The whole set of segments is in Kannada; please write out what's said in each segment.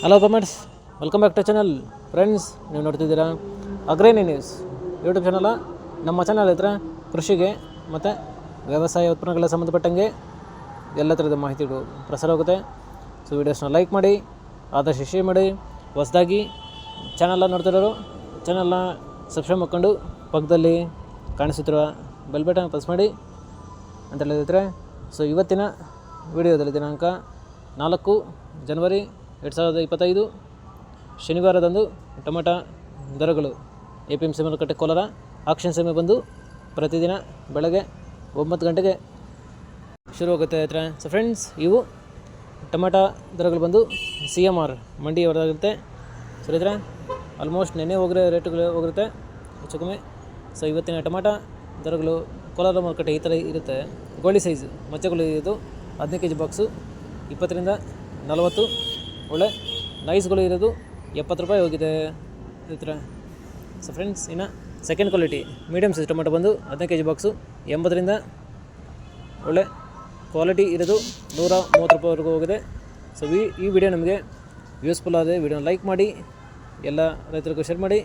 Hello comments, welcome back to channel. Friends, ನೀವು ನೋಡ್ತಿದ್ದೀರಾ ಅಗ್ರೇನಿ ನ್ಯೂಸ್ ಯೂಟ್ಯೂಬ್ ಚಾನಲ. ನಮ್ಮ ಚಾನಲ್ ಹತ್ರ ಕೃಷಿಗೆ ಮತ್ತು ವ್ಯವಸಾಯ ಉತ್ಪನ್ನಗಳ ಸಂಬಂಧಪಟ್ಟಂಗೆ ಎಲ್ಲ ಥರದ ಮಾಹಿತಿಗಳು ಪ್ರಸಾರ ಆಗುತ್ತೆ. ಸೊ ವೀಡಿಯೋಸ್ನ ಲೈಕ್ ಮಾಡಿ, ಆದಷ್ಟು ಶೇರ್ ಮಾಡಿ. ಹೊಸದಾಗಿ ಚಾನಲ್ನ ನೋಡ್ತಿರೋರು ಚಾನಲ್ನ ಸಬ್ಸ್ಕ್ರೈಬ್ ಮಾಡ್ಕೊಂಡು ಪಕ್ಕದಲ್ಲಿ ಕಾಣಿಸುತ್ತಿರುವ ಬೆಲ್ ಬಟನ್ ಪ್ರೆಸ್ ಮಾಡಿ ಅಂತ ಹೇಳಿದ್ರೆ. ಸೊ ಇವತ್ತಿನ ವಿಡಿಯೋದಲ್ಲಿ ದಿನಾಂಕ 4 ಜನವರಿ 2025 ಶನಿವಾರದಂದು ಟೊಮೆಟೊ ದರಗಳು APMC ಮಾರುಕಟ್ಟೆ ಕೋಲಾರ ಆಕ್ಷನ್ ಸಮಯ ಬಂದು ಪ್ರತಿದಿನ ಬೆಳಗ್ಗೆ 9 ಗಂಟೆಗೆ ಶುರುವಾಗುತ್ತೆ ಹತ್ರ. ಸೊ ಫ್ರೆಂಡ್ಸ್, ಇವು ಟೊಮೆಟೊ ದರಗಳು ಬಂದು CMR ಮಂಡಿ ಹೊರದಾಗಿರುತ್ತೆ. ಸರಿ ಇದ್ರೆ ಆಲ್ಮೋಸ್ಟ್ ನೆನ್ನೆ ಹೋಗಿರೋ ರೇಟುಗಳು ಹೋಗಿರುತ್ತೆ ಹೆಚ್ಚು ಕಮ್ಮಿ. ಸೊ ಇವತ್ತಿನ ಟೊಮೆಟೊ ದರಗಳು ಕೋಲಾರ ಮಾರುಕಟ್ಟೆ ಈ ಥರ ಇರುತ್ತೆ. ಗೋಳಿ ಸೈಜು ಮಚ್ಚೆಗಳು ಇರೋದು 15 kg ಬಾಕ್ಸು 20 ರಿಂದ 40. ಒಳ್ಳೆ ನೈಸ್ಗಳು ಇರೋದು 70 ರೂಪಾಯಿ ಹೋಗಿದೆ ಈ ಥರ. ಸೊ ಫ್ರೆಂಡ್ಸ್, ಇನ್ನು second quality medium size tomato ಬಂದು 15 kg ಬಾಕ್ಸು 80 ರಿಂದ ಒಳ್ಳೆ ಕ್ವಾಲಿಟಿ ಇರೋದು 130 ರೂಪಾಯಿವರೆಗೂ ಹೋಗಿದೆ. ಸೊ ಈ ವಿಡಿಯೋ ನಮಗೆ ಯೂಸ್ಫುಲ್ ಆದರೆ ವಿಡಿಯೋನ ಲೈಕ್ ಮಾಡಿ, ಎಲ್ಲ ರೈತರಿಗೂ ಶೇರ್ ಮಾಡಿ,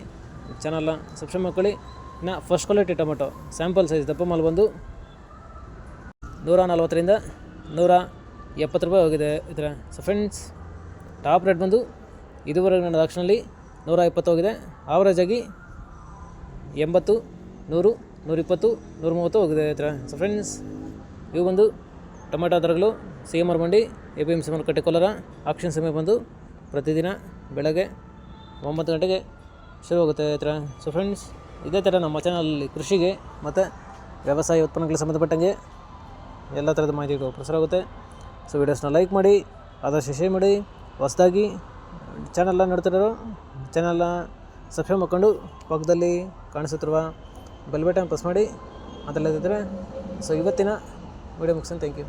ಚಾನಲ್ನ ಸಬ್ಸ್ಕ್ರೈಬ್ ಮಾಡ್ಕೊಳ್ಳಿ. ಇನ್ನು first quality tomato sample size ದಪ್ಪ ಮಾಲ್ ಬಂದು 140 ರಿಂದ 170 ರೂಪಾಯಿ ಹೋಗಿದೆ ಈ ಥರ. ಸೊ ಫ್ರೆಂಡ್ಸ್, ಟಾಪ್ ರೇಟ್ ಬಂದು ಇದುವರೆಗೆ ನನ್ನ ಆಕ್ಷನಲ್ಲಿ 120 ಹೋಗಿದೆ. ಆವ್ರೇಜ್ ಆಗಿ 80, 100, 120, 130 ಹೋಗಿದೆ ಈ ಥರ. ಸೊ ಫ್ರೆಂಡ್ಸ್, ಇವು ಬಂದು ಟೊಮೆಟೊ ದರಗಳು CMR ಮಂಡಿ APMC ಮಾರುಕಟ್ಟೆ ಕೋಲಾರ ಆಕ್ಷನ್ ಸಮಯ ಬಂದು ಪ್ರತಿದಿನ ಬೆಳಗ್ಗೆ 9 ಗಂಟೆಗೆ ಶುರುವಾಗುತ್ತೆ ಈ ಥರ. ಸೊ ಫ್ರೆಂಡ್ಸ್, ಇದೇ ಥರ ನಮ್ಮ ಚಾನಲಲ್ಲಿ ಕೃಷಿಗೆ ಮತ್ತು ವ್ಯವಸಾಯ ಉತ್ಪನ್ನಗಳಿಗೆ ಸಂಬಂಧಪಟ್ಟಂಗೆ ಎಲ್ಲ ಥರದ ಮಾಹಿತಿಗಳು ಪ್ರಸಾರ ಆಗುತ್ತೆ. ಸೊ ವೀಡಿಯೋಸ್ನ ಲೈಕ್ ಮಾಡಿ, ಆದಷ್ಟು ಶೇರ್ ಮಾಡಿ. ಹೊಸದಾಗಿ ಚಾನಲ್ನ ನೋಡ್ತಿರೋರು ಚಾನಲ್ನ ಸಬ್ಸ್ಕ್ರೈಬ್ ಮಾಡ್ಕೊಂಡು ಪಕ್ಕದಲ್ಲಿ ಕಾಣಿಸುತ್ತಿರುವ ಬೆಲ್ ಬಟನ್ ಪ್ರೆಸ್ ಮಾಡಿ ಅಂತ ಹೇಳಿದ್ರೆ. ಸೊ ಇವತ್ತಿನ ವಿಡಿಯೋ ಮುಗಿಸ್ತೀನಿ. Thank you.